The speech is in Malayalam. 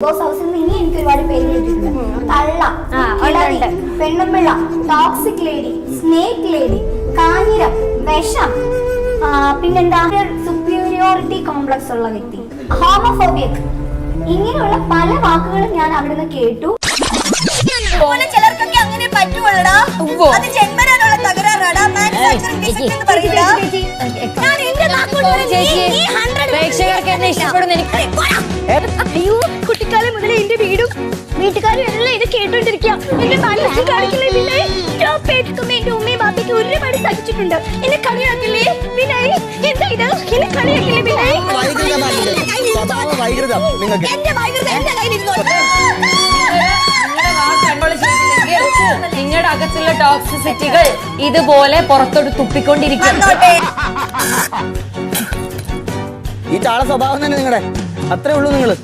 ബോസ് ഹൗസിൽ നിന്ന് ഇനി എനിക്ക് ഒരുപാട് പേര് കേട്ടിട്ടുണ്ട്. തള്ള, കിളവി, പെണ്ണുമ്പിള്ള, ടോക്സിക് ലേഡി, സ്നേക്ക് ലേഡി, കാഞ്ഞിരം, വിഷം, പിന്നെന്താ സുപ്പീരിയോറിറ്റി കോംപ്ലക്സ് ഉള്ള വ്യക്തി, ഹോമോഫോബിക്, ഇങ്ങനെയുള്ള പല വാക്കുകളും ഞാൻ അവിടുന്ന് കേട്ടു. ചിലർക്കൊക്കെ അങ്ങനെ പറ്റുള്ളടാ, അത് ജന്മനാനുള്ള തകരാറാടാ. മാനുഫാക്ചറിംഗ് ഡിഫക്റ്റ് എന്ന് പറയൂടാ. ഞാൻ എന്റെ പ്രേക്ഷകർക്ക് എന്നെ ഇഷ്ടപ്പെടുന്ന അയ്യോ, കുട്ടിക്കാലം മുതലേ എന്റെ വീടും വീട്ടുകാരും എല്ലാം ഇത് കേട്ടോണ്ടിരിക്കുക. എന്റെ മനസ്സിൽ കാണിക്കില്ലേ വിനയ്? എന്റെ ഉമ്മയും ബാപ്പയ്ക്ക് ഒരുപാട് സഹിച്ചിട്ടുണ്ട്. എന്നെ കളിയാക്കില്ലേ വിനയ്? എന്താ ഇത്? എന്നെ കളിയാക്കില്ലേ വിനയ്? എന്റെ വൈകൃതം എന്റെ കയ്യിലിരുന്നോ? നിങ്ങളുടെ അകത്തുള്ള ടോക്സിസിറ്റികൾ ഇതുപോലെ പുറത്തോട്ട് തുപ്പിക്കൊണ്ടിരിക്കും. ഈ ചാള സ്വഭാവം തന്നെ നിങ്ങളുടെ അത്രേ ഉള്ളൂ. നിങ്ങള്